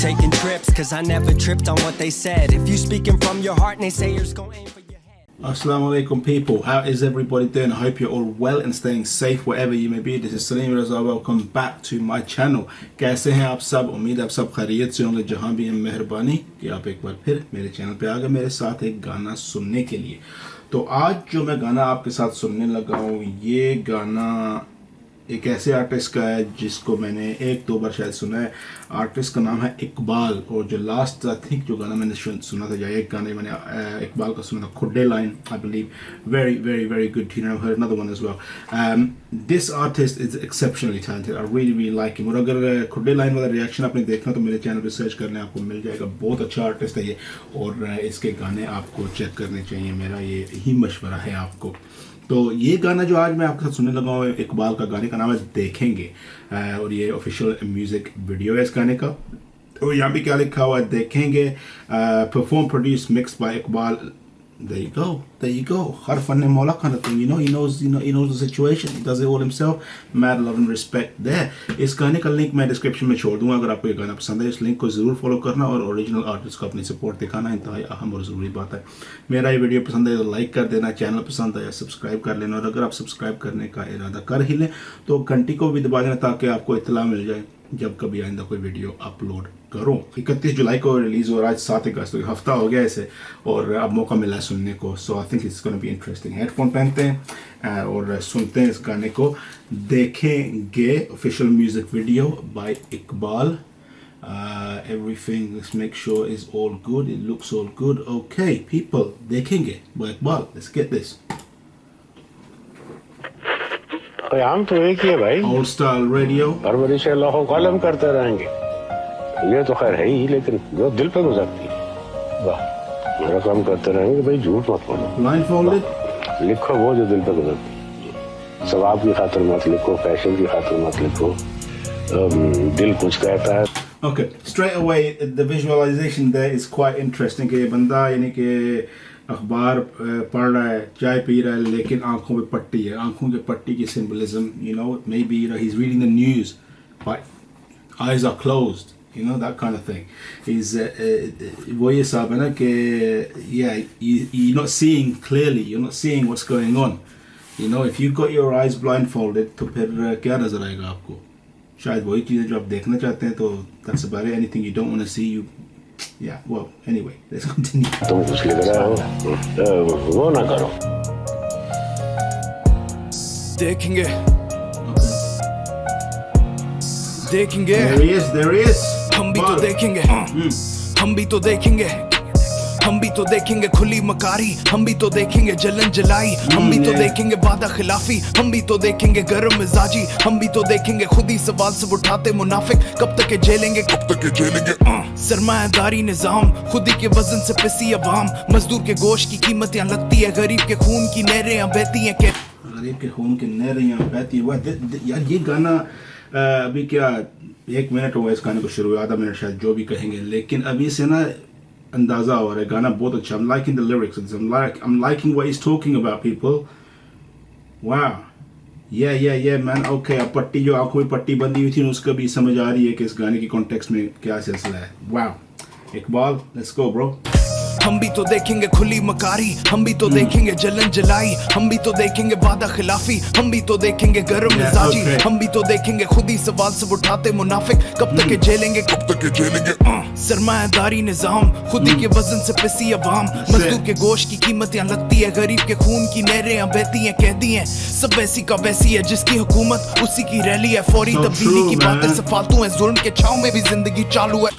taking trips, cause I never tripped on what they said. If you speaking from your heart, naysayers gon' aim for your head. Assalamu alaikum people, how is everybody doing? I hope you're all well and staying safe wherever you may be. This is Salim Raza, welcome back to my channel. कैसे हैं आप सब? उम्मीद आप सब खैरियत से होंगे। जहाँ भी हैं मेहरबानी कि आप एक बार फिर मेरे चैनल पे आ गए मेरे साथ एक गाना सुनने के लिए। तो आज जो मैं गाना आपके साथ सुनने लगा हूँ, ये गाना एक ऐसे आर्टिस्ट का है जिसको मैंने एक दो बार शायद सुना है। आर्टिस्ट का नाम है इकबाल, और जो लास्ट आई थिंक जो गाना मैंने सुना था, या एक गाने मैंने इकबाल का सुना था, खुड्डे line I believe, very very very good tune. I heard another one as well. This artist is exceptionally talented, I really really like him. और अगर खुड्डे लाइन वाला रिएक्शन आपने देखना तो मेरे चैनल पर सर्च करने आपको मिल जाएगा। बहुत अच्छा आर्टिस्ट है ये, और इसके गाने आपको चेक करने चाहिए, मेरा ये ही मशवरा है आपको। तो ये गाना जो आज मैं आपके साथ सुनने लगा हूँ, इकबाल का गाने का नाम है देखेंगे, और ये ऑफिशियल म्यूजिक वीडियो है इस गाने का। तो यहाँ भी क्या लिखा हुआ है, देखेंगे, perform produce mix by Iqbal. There you go. हर फन मौला kind of thing, he knows the situation. He does it all himself. Mad love and respect there. इस गाने का लिंक मैं डिस्क्रिप्शन में छोड़ दूंगा। अगर आपको ये गाना पसंद है, इस लिंक को जरूर फॉलो करना और ओरिजिनल आर्टिस्ट को अपनी सपोर्ट दिखाना इंतहाई अहम और ज़रूरी बात है। मेरा ये वीडियो पसंद है तो लाइक कर देना, चैनल पसंद आया सब्सक्राइब कर लेना, और अगर आप सब्सक्राइब करने का इरादा कर ही लें तो घंटी को भी दबा देना ताकि आपको इत्तला मिल जाए जब कभी आइंदा कोई वीडियो अपलोड करूं। 31 जुलाई को रिलीज हो रहा है, 7 अगस्त तो हफ्ता हो गया इसे, और अब मौका मिला है सुनने को। So I think it's gonna be interesting. Headphone पहनते हैं और सुनते हैं इस गाने को। देखेंगे official music video by Iqbal. Everything, let's make sure is all good, it looks all good. Okay people, देखेंगे by Iqbal, let's get this. हम तो एक ही है भाई, Old style radio, परवरिश लाखों कलम करते रहेंगे। ये तो खैर है ही, लेकिन जो दिल पे गुजरती है, वाह, मेरा काम करते रहेंगे भाई, झूठ मत बोलो। blindfolded, लिखो वो जो दिल पे गुजरती है। सवाब की खातिर मत लिखो, फैशन की खातिर मत लिखो, दिल कुछ कहता है। Okay, straight away the visualization there is quite interesting कि ये बंदा यानी कि अखबार पढ़ रहा है, चाय पी रहा है, लेकिन आंखों पे पट्टी है। आंखों के पट्टी की symbolism, maybe he's reading the news but eyes are closed, that kind of thing. He's वो ये हिसाब है ना कि yeah, you're not seeing clearly, you're not seeing what's going on. If you got your eyes blindfolded तो फिर क्या नजर आएगा आपको? शायद वही चीज़ें जो आप देखना चाहते हैं। तो that's about it. Anything you don't want to see, yeah, well, anyway, let's continue. तुम कुछ लिख रहे हो, वो ना करो। देखेंगे, देखेंगे, there he is. हम भी तो देखेंगे, हम भी तो देखेंगे, हम भी तो देखेंगे खुली मकारी, हम भी तो देखेंगे जलन जलाई, हम भी तो देखेंगे वादा खिलाफी, हम भी तो देखेंगे गर्म मिजाजी, हम भी तो देखेंगे खुद ही सवाल सब उठाते मुनाफिक, कब तक ये झेलेंगे, कब तक ये झेलेंगे। सरमायादारी निजाम, खुद ही के वजन से पिसी अवाम, मजदूर के गोश्त की कीमत यहाँ लगती है, गरीब के खून की नहरें यहाँ बहती हैं, गरीब के खून की नहरें यहाँ बहती है। यार ये गाना अभी क्या 1 मिनट हुआ इस गाने को शुरू, आधा मिनट शायद जो भी कहेंगे, लेकिन अभी से ना अंदाजा हो रहा है गाना बहुत अच्छा। I'm liking the lyrics, I'm liking what he's talking about people. Wow, yeah man, okay। अब पट्टी जो आंखों में पट्टी बंदी हुई थी उसका भी समझ आ रही है कि इस गाने की कॉन्टेक्स्ट में क्या सिलसिला है। Wow, Iqbal, let's go bro। हम भी तो देखेंगे खुली मकारी, हम भी तो देखेंगे जलन जलाई, हम भी तो देखेंगे वादा खिलाफी, हम भी तो देखेंगे गर्म मिजाजी, हम भी तो देखेंगे खुद ही सवाल सब उठाते मुनाफिक, कब तक ये झेलेंगे, कब तक ये झेलेंगे। सरमायादारी निजाम, खुद ही के वजन से पिसी अवाम, मजदूर के गोश्त की कीमत यहाँ लगती है, गरीब के खून की नहरें यहाँ बहती हैं, कहती हैं सब वैसी का वैसी है, जिसकी हुकूमत उसी की रैली है, फौरी तब्दीली की बातें से फालतू है, जुल्म के छांव में भी जिंदगी चालू है।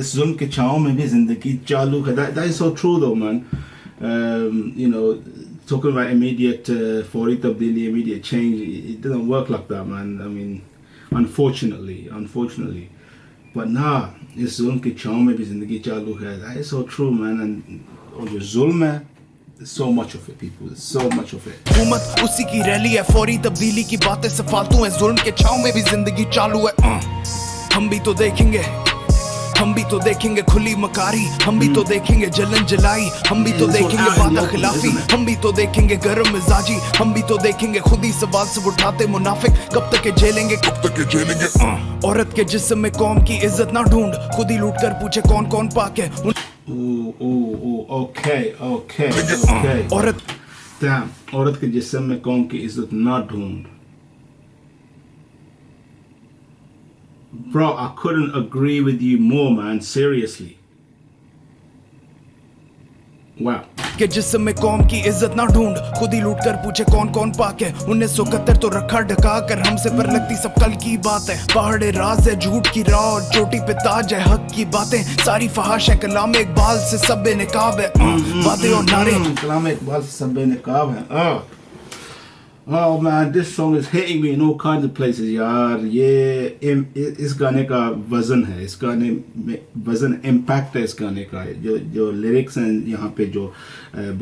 इस जुल्म के छांव में भी जिंदगी चालू है। That is so true though, man. Talking about immediate fawri tabdili, immediate change, it doesn't work like that, man. I mean, unfortunately. But nah, इस जुल्म के छांव में भी जिंदगी चालू है। That is so true, man. And जो जुल्म है, there's so much of it, people. There's so much of it. हुकूमत उसी की रैली है, फौरी तब्दीली की बातें से फालतू है, जुल्म के छांव में भी जिंदगी चालू है। हम भी तो देखेंगे, हम भी तो देखेंगे खुली मकारी, हम भी तो देखेंगे जलन जलाई, हम भी तो देखेंगे वादा खिलाफी, हम भी तो देखेंगे गरम मिजाजी, हम भी तो देखेंगे खुद ही सवाल सब उठाते मुनाफिक, कब तक ये झेलेंगे, कब तक ये झेलेंगे। औरत के जिस्म में कौम की इज्जत ना ढूंढ, खुद ही लूट कर पूछे कौन कौन पाक है। Okay. औरत Damn, औरत के जिस्म में कौम की इज्जत ना ढूंढ। Bro, I couldn't agree with you more, man. Seriously. Wow. के जिस्म में कौम की इज्जत ना ढूंढ, खुद ही लूट कर पूछे कौन कौन पाक है। 1971 तो रखा ढका कर हमसे पर लगती सब कल की बात है। पहाड़े राज है झूठ की राह और चोटी पे ताज है हक की बातें, सारी फहाश है कलाम इकबाल से सब बेनकाब है। वादे और नारे कलाम इकबाल से सब बेनकाब है। Oh man, this song is hitting me in all kinds of places यार। ये इस गाने का वजन है, इस गाने में वजन इम्पैक्ट है इस गाने का। जो लिरिक्स हैं यहाँ पे, जो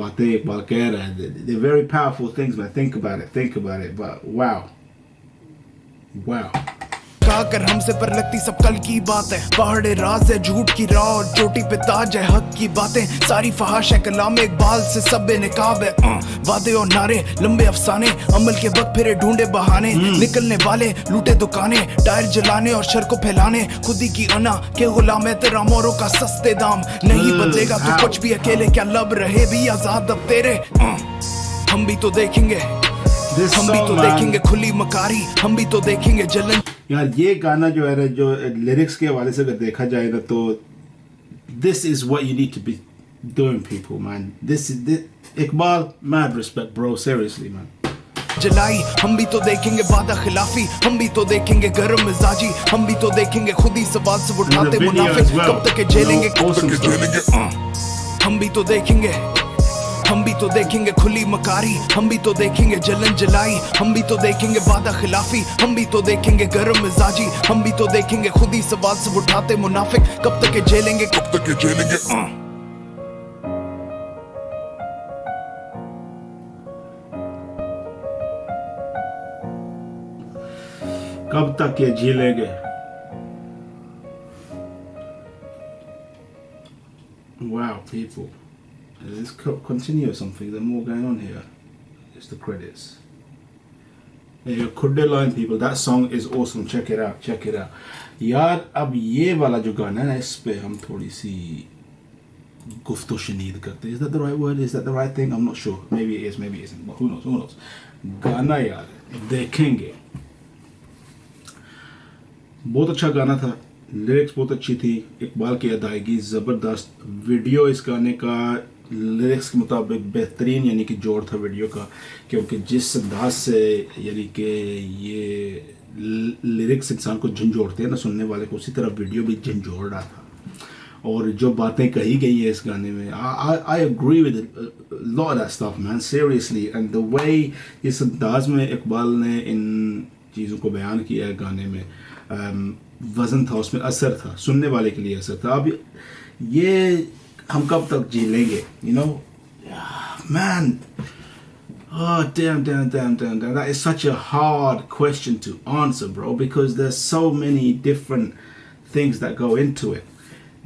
बातें इकबाल कह रहा है, they're very powerful things man. Think about it, but wow. कर हमसे पर लगती सब कल की बात है। पहाड़े राज है झूठ की राह और चोटी पे ताज है हक की बातें, सारी फहाश है कलाम इकबाल से सब बेनकाब है। वादे और नारे लंबे अफसाने, अमल के वक्त फिरे ढूंढे बहाने, निकलने वाले लूटे दुकानें, टायर जलाने और शर को फैलाने, खुद ही की अना के गुलाम है तेरा मोरों का सस्ते दाम। नहीं बदलेगा तो कुछ भी अकेले, क्या लब रहे भी आजाद अब तेरे। हम भी तो देखेंगे, हम भी तो देखेंगे खुली मकारी, हम भी तो देखेंगे जलन। यार ये गाना जो है, जो लिरिक्स के हवाले से अगर देखा जाएगा तो this is what you need to be doing people man. This Iqbal, mad respect bro, seriously man. जलाई हम भी तो देखेंगे वादा खिलाफी, हम भी तो देखेंगे गरम मिजाजी, हम भी तो देखेंगे खुद ही सवाल सब उठाते मुनाफिक, कब तक ये झेलेंगे, कब तक ये झेलेंगे। हम भी तो देखेंगे, हम भी तो देखेंगे खुली मकारी, हम भी तो देखेंगे जलन जलाई, हम भी तो देखेंगे वादा खिलाफी, हम भी तो देखेंगे गरम मिजाजी, हम भी तो देखेंगे खुद ही सवाल सब उठाते मुनाफिक, कब तक ये झेलेंगे, कब तक ये झेलेंगे। कब तक ये झेलेंगे। Wow people. Let's continue something. There's more going on here. It's the credits. Hey, Kudde line people. That song is awesome. Check it out. यार अब ये वाला जो गाना है ना, इस पे हम थोड़ी सी गुफ्तो शनीद करते हैं. Is that the right word? Is that the right thing? I'm not sure. Maybe it is, maybe it isn't. But who knows? गाना यार देखेंगे. बहुत अच्छा गाना था. लिरिक्स बहुत अच्छी थी. इकबाल की अदायगी ज़बरदस्त. वीडियो इस गाने का लिरिक्स के मुताबिक बेहतरीन, यानी कि जोड़ था वीडियो का, क्योंकि जिस अंदाज से यानी कि ये लिरिक्स इंसान को झंझोड़ते हैं ना सुनने वाले को, उसी तरह वीडियो भी झंझोड़ रहा था. और जो बातें कही गई है इस गाने में, I agree with lot of that stuff man, seriously. And the way इस अंदाज में इकबाल ने इन चीज़ों को बयान किया है गाने में, वज़न था उसमें, असर था, सुनने वाले के लिए असर था. अब ये हम कब तक जी लेंगे, you know, man, oh damn, that is such a hard question to answer, bro, because there's so many different things that go into it.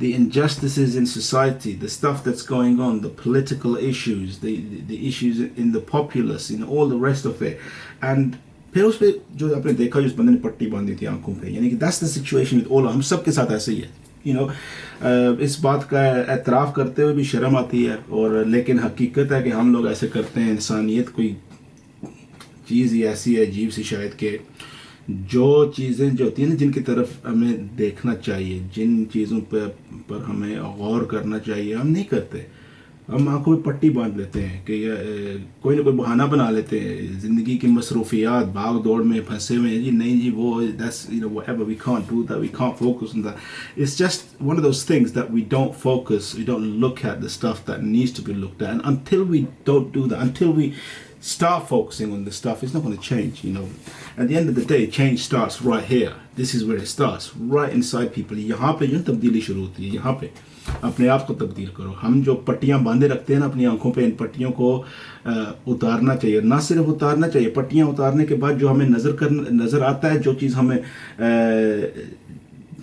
The injustices in society, the stuff that's going on, the political issues, the issues in the populace, in all the rest of it. And फिर उस पर जो आपने देखा, उस बंदे ने पट्टी बांधी थी आंखों पे, यानी कि that's the situation with all, हम सब के साथ ऐसे ही है, you know. इस बात का एतराफ़ करते हुए भी शर्म आती है, और लेकिन हकीकत है कि हम लोग ऐसे करते हैं. इंसानियत कोई चीज़ ही ऐसी है अजीब सी शायद, कि जो चीज़ें जो होती हैं ना, जिनकी तरफ हमें देखना चाहिए, जिन चीज़ों पर हमें गौर करना चाहिए, हम नहीं करते. हम आंखों में पट्टी बांध लेते हैं कि कोई ना कोई बहाना बना लेते हैं. ज़िंदगी की मसरूफियात, भाग दौड़ में फंसे हुए हैं जी, नहीं जी वो that's you know whatever, we can't do that, we can't focus on that. It's just one of those things that we don't focus, we don't look at the stuff that needs to be looked at, and until we don't do that, until we start focusing on the stuff, it's not going to change, you know. At the end of the day, change starts right here. This is where it starts, right inside people. यहाँ पे जो तब्दीली शुरू होती है, यहाँ पे अपने आप को तब्दील करो. हम जो पट्टियाँ बांधे रखते हैं ना अपनी आंखों पे, इन पट्टियों को उतारना चाहिए. ना सिर्फ उतारना चाहिए, पट्टियाँ उतारने के बाद जो हमें नज़र आता है, जो चीज़ हमें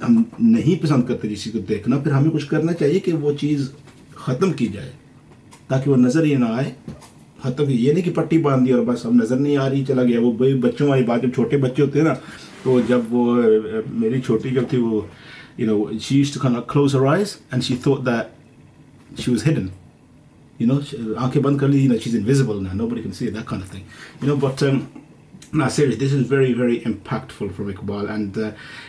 हम नहीं पसंद करते किसी को देखना, फिर हमें कुछ करना चाहिए कि वो चीज़ ख़त्म की जाए ताकि वो नज़र ही ना आए। ख़त्म की, ये नहीं कि पट्टी बांध दी और बस अब नज़र नहीं आ रही चला गया। वो भाई बच्चों वाली बात, जब छोटे बच्चे होते हैं ना, तो जब वो मेरी छोटी जब थी वो she used to kind of close her eyes and she thought that she was hidden. आंखें बंद कर ली, she's invisible now, nobody can see it, that kind of thing. But no, seriously, this is very, very impactful from Iqbal, and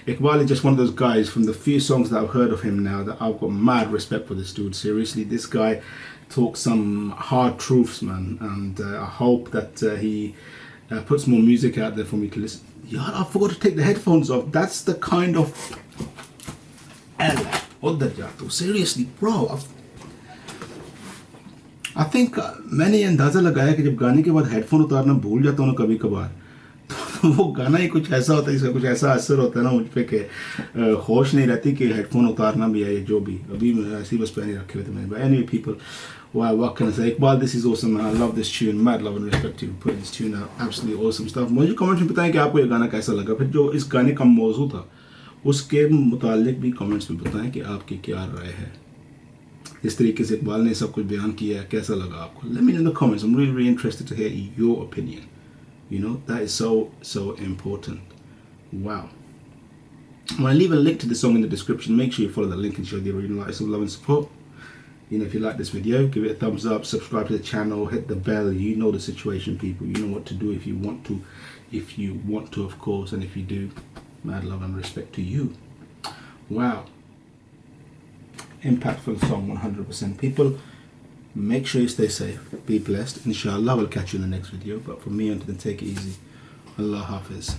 Iqbal is just one of those guys. From the few songs that I've heard of him now, that I've got mad respect for this dude. Seriously, this guy talks some hard truths, man, and I hope that he puts more music out there for me to listen. Yeah, I forgot to take the headphones off. That's the kind of seriously, bro. I think मैंने ये अंदाज़ा लगाया कि जब गाने के बाद headphone उतारना भूल जाता हूँ ना कभी कभार, तो वो गाना ही कुछ ऐसा होता है, इसका कुछ ऐसा असर होता है ना मुझ पे कि होश नहीं रहती कि हेडफोन उतारना भी है, जो भी अभी ऐसे ही बस पहने रखे हुए थे मैंने. But anyway, people, wow, what can I say? Iqbal, this is awesome, man. I love this tune. Mad love and respect to you for putting this tune out. Absolutely awesome stuff. मुझे comments में बताएं कि आपको ये गाना कैसा लगा. फिर जो इस गाने का मौजू था उसके मुतालिक भी कमेंट्स में बताएं कि आपकी क्या राय है. इस तरीके से इकबाल ने सब कुछ बयान किया है, कैसा लगा आपको? Let me know in the comments. I'm really, really interested to hear your opinion. That is so important. Wow. I'm going to leave a link to the song in the description. Make sure you follow the link and show the original artist some love and support. If you like this video, give it a thumbs up, subscribe to the channel, hit the bell. You know the situation, people. You know what to do if you want to. If you want to, of course. And if you do, mad love and respect to you. Wow. Impactful song, 100%. People, make sure you stay safe, be blessed. Inshallah, we'll catch you in the next video. But for me, until then, take it easy. Allah Hafiz.